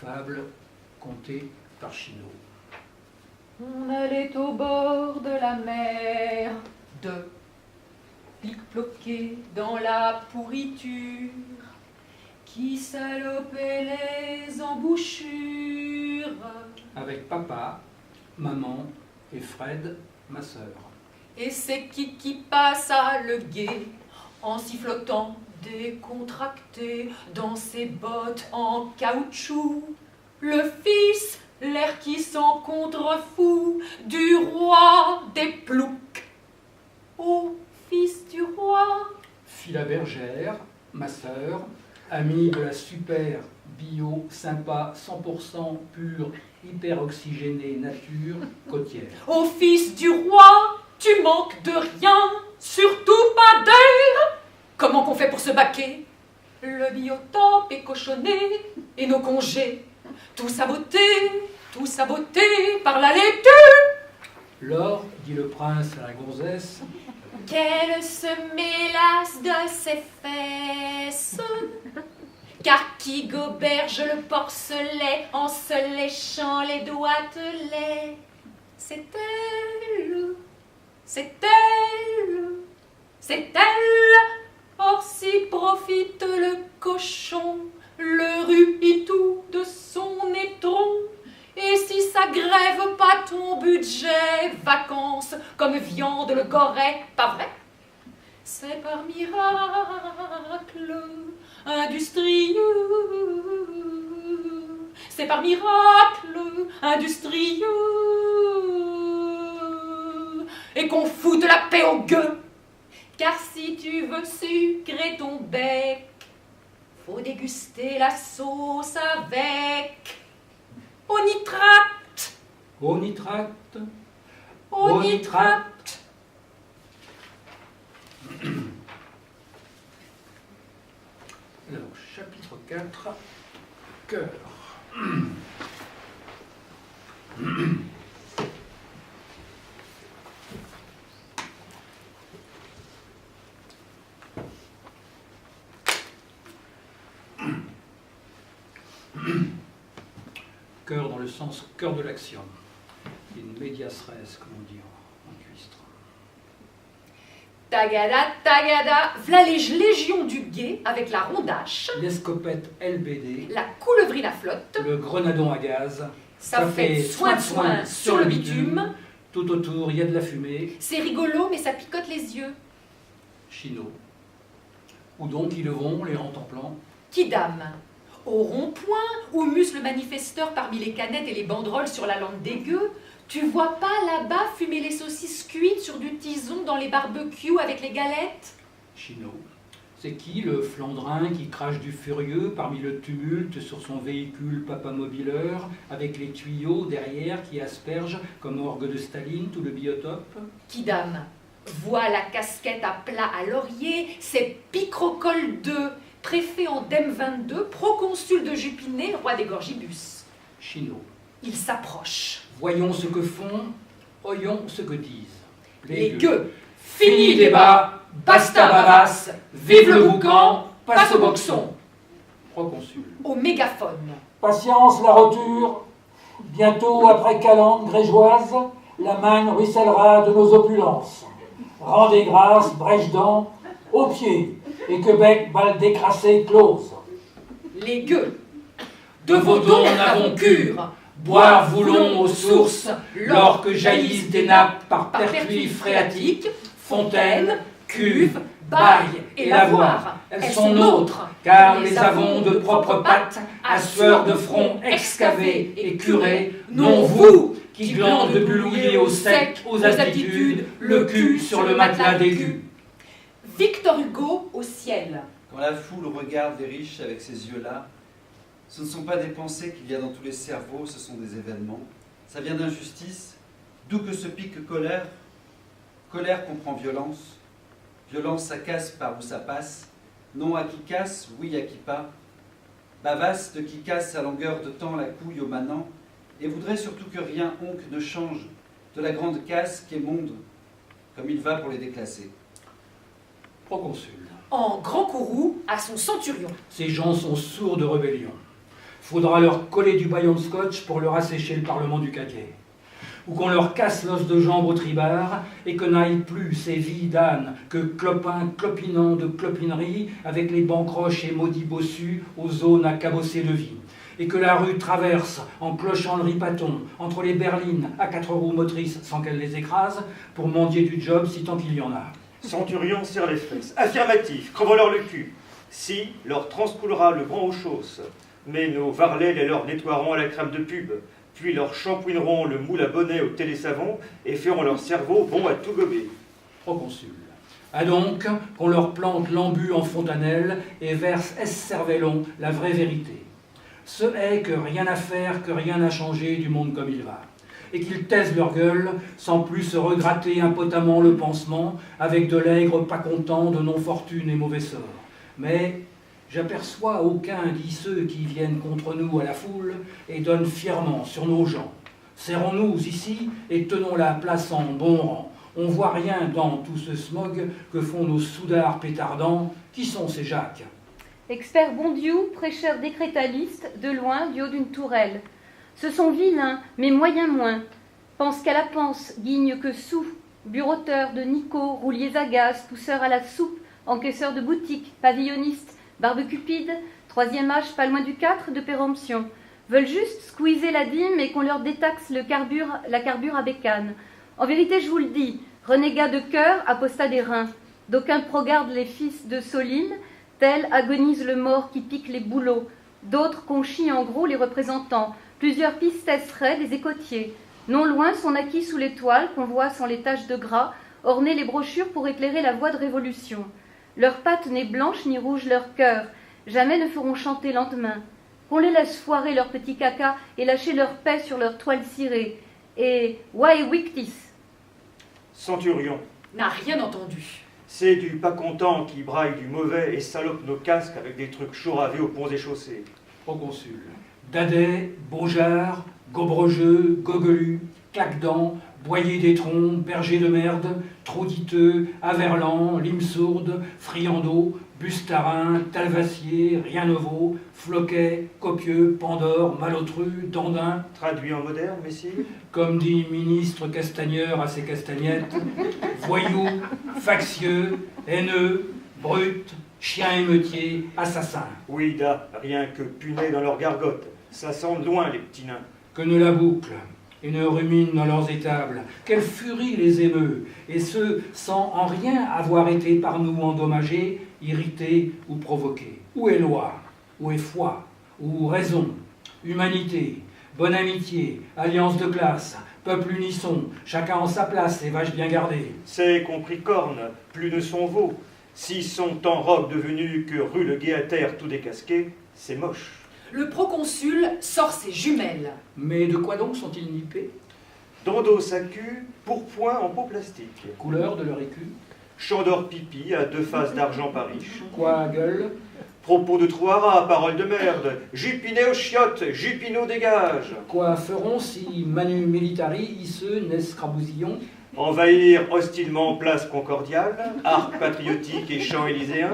fable contée par Chino. On allait au bord de la mer, deux pique-bloqués dans la pourriture, qui salopaient les embouchures. Avec papa, maman et Fred, ma sœur. Et c'est qui passa le guet, en sifflotant décontracté dans ses bottes en caoutchouc. Le fils, l'air qui s'en contrefou, du roi des ploucs. Ô fils du roi, Fit la bergère, ma sœur, amie de la super bio, sympa, 100% pure, hyper oxygénée nature côtière. ô fils du roi, tu manques de rien, surtout pas d'air. Comment qu'on fait pour se baquer? Le biotope est cochonné, et nos congés, tout saboté par la laitue. Lors, dit le prince à la gonzesse, Qu'elle se mélasse de ses fesses, car qui goberge le porcelet en se léchant les doigtelets? C'est elle, c'est elle, c'est elle. Or si profite le cochon, le rupitou de son étron. Et si ça grève pas ton budget, vacances comme viande le goret, pas vrai? C'est par miracle industrieux, c'est par miracle industrieux, et qu'on foute la paix au gueux. Car si tu veux sucrer ton bec, faut déguster la sauce avec au nitrate, au nitrate, au nitrate. Alors, chapitre 4, cœur. Cœur dans le sens cœur de l'action. Une medias res, comme on dit en cuistre. Tagada, v'là les légions du guet avec la rondache, L'escopette LBD, la coulevrine à flotte, le grenadon à gaz, ça fait soin sur le bitume. Tout autour, il y a de la fumée. C'est rigolo, mais ça picote les yeux. Chino. Où donc ils vont, les rentemplant? Qui dame? Au rond-point, où muse le manifesteur parmi les canettes et les banderoles sur la lande des gueux, tu vois pas là-bas fumer les saucisses cuites sur du tison dans les barbecues avec les galettes? Chino. C'est qui le Flandrin qui crache du furieux parmi le tumulte sur son véhicule papamobileur, avec les tuyaux derrière qui aspergent comme orgue de Staline tout le biotope? Qui dame? Vois la casquette à plat à laurier, c'est Picrocole II, préfet en DEM 22, proconsul de Jupiné, roi des Gorgibus. Chino. Il s'approche. Voyons ce que font, oyons ce que disent. Les gueux. Fini débat, basta babas, vive le boucan, passe au boxon. Proconsul. Au mégaphone. Patience la roture, bientôt après calandre grégeoise, la manne ruissellera de nos opulences. Rendez grâce, brèche-dents, aux pieds, et que bec balle décrassée close. Les gueux. De vos dons n'avons cure, boire voulons aux sources, l'or que jaillissent des nappes par pertuis phréatiques, fontaines, cuves, bailles et lavoirs. Elles sont nôtres, car les avons de propres pattes, à sueur de front excavés et curés, non vous, qui glandent de blouillis au sec, aux altitudes, le cul sur le matelas d'aigu. Victor Hugo au ciel. Quand la foule regarde les riches avec ces yeux-là, ce ne sont pas des pensées qu'il y a dans tous les cerveaux, ce sont des événements. Ça vient d'injustice, d'où que se pique colère. Colère comprend violence. Violence, ça casse par où ça passe. Non à qui casse, oui à qui pas. Bavasse de qui casse à longueur de temps la couille au manant, et voudrait surtout que rien onque ne change de la grande casse qu'est monde, comme il va pour les déclassés. Proconsul. En grand courroux à son centurion. Ces gens sont sourds de rébellion. Faudra leur coller du baillon de scotch pour leur assécher le Parlement du Caquet. Ou qu'on leur casse l'os de jambe au tribord et que n'aillent plus ces vies d'âne que clopins clopinant de clopinerie avec les bancroches et maudits bossus aux zones à cabosser de vie. Et que la rue traverse en clochant le ripaton entre les berlines à 4 roues motrices sans qu'elles les écrasent pour mendier du job si tant qu'il y en a. Centurion serre les fesses. Affirmatif, crevons-leur le cul. Si, leur transcoulera le grand aux chausses. Mais nos varlets les leur nettoieront à la crème de pub. Puis leur shampouineront le moule à bonnet au télésavon et feront leur cerveau bon à tout gober. Proconsul. A donc qu'on leur plante l'embu en fontanelle et verse cervellon la vraie vérité. Ce est que rien à faire, que rien n'a changé du monde comme il va. Et qu'ils taisent leur gueule sans plus se regratter impotamment le pansement avec de l'aigre pas content de non-fortune et mauvais sort. Mais j'aperçois aucun dit ceux qui viennent contre nous à la foule et donnent fièrement sur nos gens. Serrons-nous ici et tenons la place en bon rang. On voit rien dans tout ce smog que font nos soudards pétardants. Qui sont ces Jacques ? Expert Bondiou, prêcheur décrétaliste, de loin, du haut d'une tourelle. Ce sont vilains, mais moyens moins. Pense qu'à la panse, guigne que sous. Bureauteur de Nico, rouliers à gaz, pousseurs à la soupe, encaisseurs de boutique, pavillonnistes, barbe cupide, troisième âge pas loin du 4 de péremption. Veulent juste squeezer la dîme et qu'on leur détaxe la carbure à bécane. En vérité, je vous le dis, renégats de cœur, apostats des reins. D'aucuns progardent les fils de Soline, tel agonise le mort qui pique les bouleaux. D'autres conchient en gros les représentants. Plusieurs pistesseraient des écotiers. Non loin sont acquis sous l'étoile qu'on voit sans les taches de gras, orner les brochures pour éclairer la voie de révolution. Leurs pattes n'est blanche ni rouge leur cœur, jamais ne feront chanter lendemain. Qu'on les laisse foirer leur petit caca et lâcher leur paix sur leur toile cirée. Et why victis? Centurion. N'a rien entendu. C'est du pas content qui braille du mauvais et salope nos casques avec des trucs chauravés aux ponts et chaussées. Proconsul. Dadais, Beaujard, Gobregeux, Gogelu, Claquedent, Boyer des Troncs, Berger de Merde, Trouditeux, Averlan, Limsourde, Friandeau, Bustarin, Talvassier, Rienneveau, Floquet, Copieux, Pandore, Malotru, Dandin. Traduit en moderne, messire. Comme dit ministre Castagneur à ses castagnettes, voyous, factieux, haineux, brut, chien émeutier, assassin. Oui, da, rien que punais dans leur gargote. Ça sent loin, les petits nains. Que ne la boucle et ne ruminent dans leurs étables. Quelle furie les émeut, et ce, sans en rien avoir été par nous endommagés, irrités ou provoqués. Où est loi? Où est foi? Où raison? Humanité? Bonne amitié? Alliance de classe? Peuple unisson? Chacun en sa place et vache bien gardée? C'est compris corne, plus ne sont veaux. S'ils sont en robe devenus que rue le guet à terre tout décasqué, c'est moche. Le proconsul sort ses jumelles. Mais de quoi donc sont-ils nippés? Dondo sacu, pourpoint en peau plastique. Couleur de leur écu? Chandor pipi à 2 faces d'argent pas riche. Quoi gueule? Propos de Trouara, parole de merde. Jupinet aux chiottes, Jupinot dégage. Quoi feront si Manu Militari, isseux, n'escrabousillon? Envahir hostilement place Concordiale, arc patriotique et chant élyséen,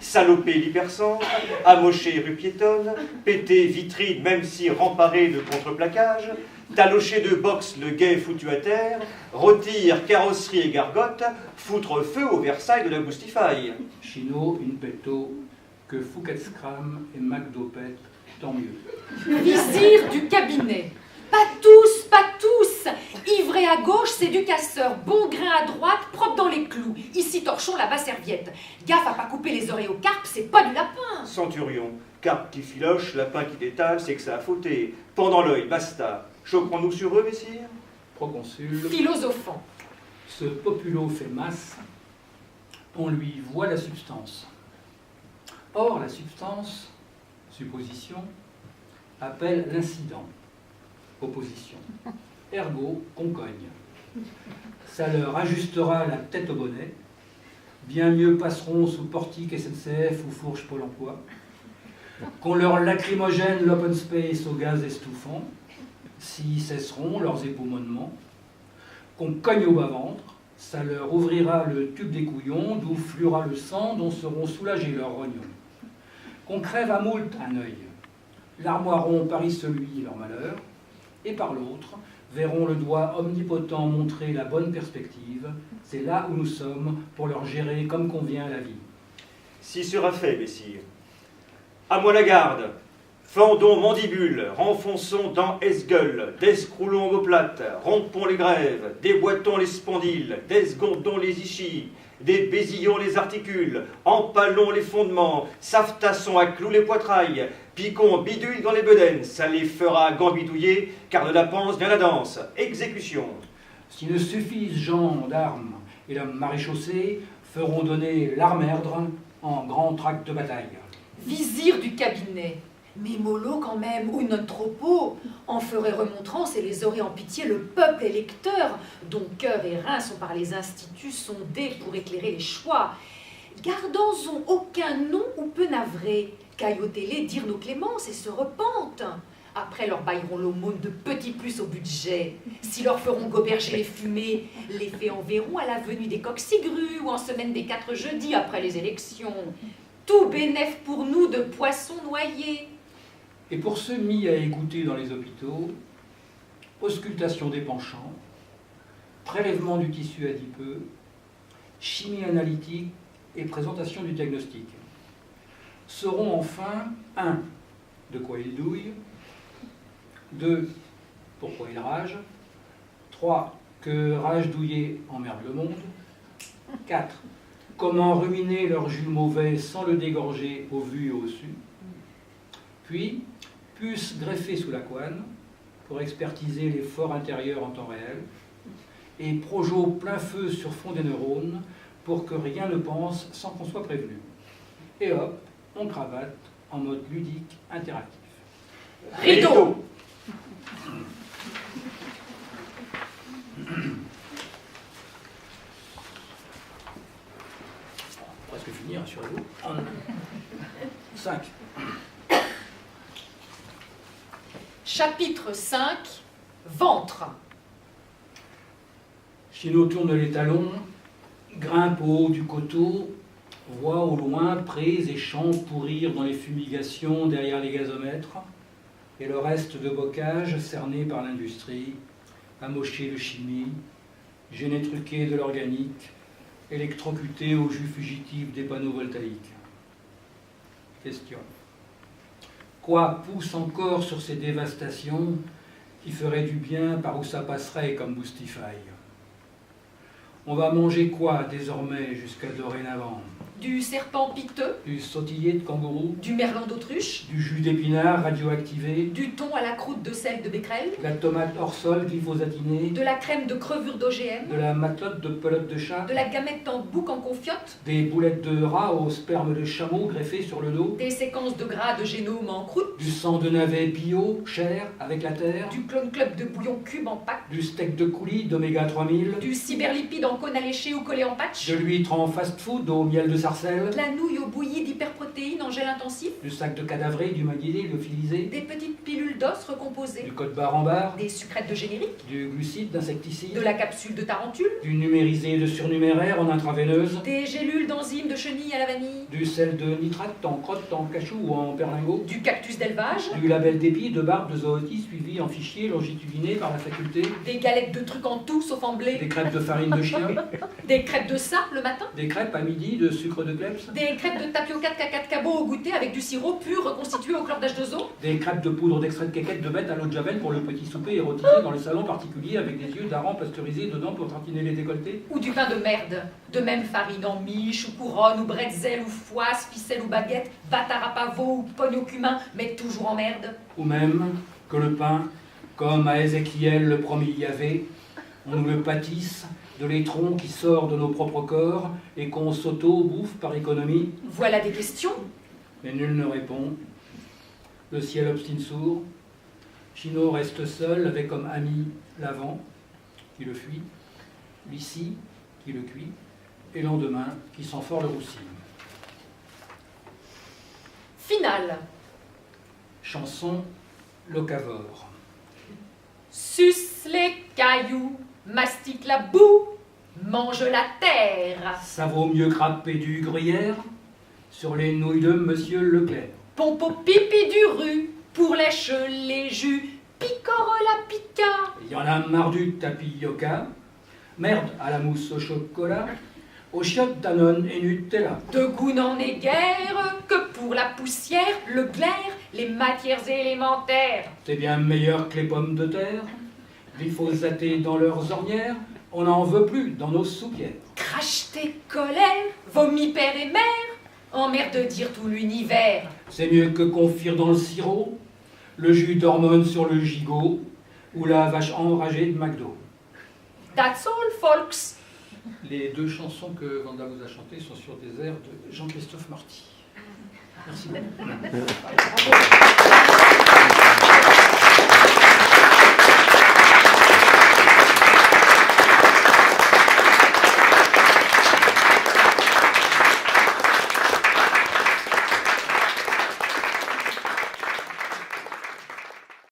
saloper l'hypercentre, amocher rue piétonne, péter vitrine même si remparé de contreplaquage, talocher de boxe le guet foutu à terre, rôtir carrosserie et gargote, foutre feu au Versailles de la Goustifaille. Chino, in petto, que Fouquet Scram et MacDopet, tant mieux. Vizir du cabinet. Pas tous. Ivré à gauche, c'est du casseur. Bon grain à droite, propre dans les clous. Ici, torchon, là-bas, serviette. Gaffe à pas couper les oreilles au carpe, c'est pas du lapin. Centurion, carpe qui filoche, lapin qui détale, c'est que ça a fauté. Pendant l'œil, basta. Choquerons-nous sur eux, messire? Proconsul. Philosophant. Ce populo fait masse, on lui voit la substance. Or, la substance, supposition, appelle l'incident, opposition. Ergo, qu'on cogne. Ça leur ajustera la tête au bonnet. Bien mieux passeront sous portique SNCF ou fourche Pôle emploi. Qu'on leur lacrymogène l'open space au gaz estouffant, s'y cesseront leurs époumonements. Qu'on cogne au bas-ventre, ça leur ouvrira le tube des couillons, d'où fluera le sang, dont seront soulagés leurs rognons. Qu'on crève à moult un œil, L'armoiron parie celui leur malheur, et par l'autre, verront le doigt omnipotent montrer la bonne perspective. C'est là où nous sommes pour leur gérer comme convient la vie. Si sera fait, messire. À moi la garde. Fendons mandibules, renfonçons dents esgueules, descroulons omoplates, rompons les grèves, déboîtons les spondyles, desgondons les ischis, débésillons les articules, empalons les fondements, savtassons à clous les poitrails, piquons bidule dans les bedaines, ça les fera gambidouiller, car de la panse vient la danse. Exécution. S'il ne suffisent gens d'armes et l'homme maréchaussé, feront donner l'armerdre en grand tract de bataille. Vizir du cabinet, mais mollo quand même, ou notre troupeau, en ferait remontrance et les aurait en pitié le peuple électeur, dont cœur et reins sont par les instituts sondés pour éclairer les choix. Gardons-en aucun nom ou peu navré, caillotez-les, dire nos clémences et se repentent. Après leur bailleront l'aumône de petits plus au budget. Si leur feront goberger les fumées, les faits enverront à la venue des coqs cigrus ou en semaine des 4 jeudis après les élections. Tout bénef pour nous de poissons noyés. Et pour ceux mis à égoutter dans les hôpitaux, auscultation des penchants, prélèvement du tissu adipeux, chimie analytique et présentation du diagnostic. Sauront enfin 1. De quoi il douille, 2. Pourquoi il rage, 3. Que rage douillet emmerde le monde, 4. Comment ruminer leur jus mauvais sans le dégorger au vu et au su, puis puce greffée sous la couenne pour expertiser les forts intérieurs en temps réel, et projo plein feu sur fond des neurones pour que rien ne pense sans qu'on soit prévenu. Et hop, on cravate en mode ludique interactif. Rideau. Presque fini, rassurez-vous. 5. Chapitre 5. Ventre. Chino tourne les talons, grimpe au haut du coteau, voit au loin prés et champs pourrir dans les fumigations derrière les gazomètres, et le reste de bocage cerné par l'industrie, amoché de chimie, génétruqué de l'organique, électrocuté au jus fugitif des panneaux voltaïques. Question. Quoi pousse encore sur ces dévastations qui feraient du bien par où ça passerait comme Boostify? On va manger quoi désormais jusqu'à dorénavant? Du serpent piteux, Du sautillé de kangourou, du merlan d'autruche, du jus d'épinard radioactivé, du thon à la croûte de sel de becquerel, de la tomate hors sol glyphosatinée, de la crème de crevure d'OGM, de la matelote de pelote de chat, de la gamette en bouc en confiote, des boulettes de rat au sperme de chameau greffées sur le dos, des séquences de gras de génome en croûte, du sang de navet bio, chair, avec la terre, du clone club de bouillon cube en pack, du steak de coulis d'oméga 3000, du cyberlipide en cône alléché ou collé en patch, de l'huître en fast-food au miel de sarcelle, de la nouille au bouilli d'hyperprotéines en gel intensif, du sac de cadavré, du magnésium lyophilisé, des petites pilules d'os recomposées, du code barre en barre, des sucrètes de générique, du glucide d'insecticide, de la capsule de tarentule, du numérisé de surnuméraire en intraveineuse, des gélules d'enzymes de chenille à la vanille, du sel de nitrate en crotte, en cachou ou en perlingot, du cactus d'élevage, du label d'épi, de barbe, de zootis suivi en fichier longitudinés par la faculté, des galettes de trucs en tout sauf en blé, des crêpes de farine de chien, des crêpes de sable le matin, des crêpes à midi de sucre de kleps, des crêpes de tapioca de caca de cabot au goûter avec du sirop pur reconstitué au chlore d'H2O, des crêpes de poudre d'extrait de quéquette de bête à l'eau de javel pour le petit souper érotisé dans le salon particulier avec des yeux d'aran pasteurisés dedans pour tartiner les décolletés, ou du pain de merde, de même farine en miche ou couronne ou bretzel ou foisse, ficelle ou baguette, bâtard à pavot ou pogne au cumin, mais toujours en merde. ou même que le pain, comme à Ézéchiel le promis Yahvé, on nous le pâtisse de l'étron qui sort de nos propres corps et qu'on s'auto-bouffe par économie. Voilà des questions. Mais nul ne répond. Le ciel obstine sourd. Chino reste seul avec comme ami l'avant, qui le fuit, l'ici, qui le cuit, et lendemain, qui sent fort le roussi. Finale. Chanson locavore. Suce les cailloux, mastique la boue, mange la terre. Ça vaut mieux crapper du gruyère sur les nouilles de Monsieur Leclerc. Pompe au pipi du rue, pour lèche les jus, picorola pica. Il y en a marre du tapioca, merde à la mousse au chocolat, aux chiottes Danone et Nutella. De goût n'en est guère que pour la poussière, le glaire, les matières élémentaires. C'est bien meilleur que les pommes de terre, glyphosatés dans leurs ornières, on n'en veut plus dans nos soupières. Crache tes colères, vomis père et mère, emmerde dire tout l'univers. C'est mieux que confire dans le sirop, le jus d'hormones sur le gigot, ou la vache enragée de McDo. That's all, folks. Les deux chansons que Vanda vous a chantées sont sur des airs de Jean-Christophe Marty. Merci beaucoup.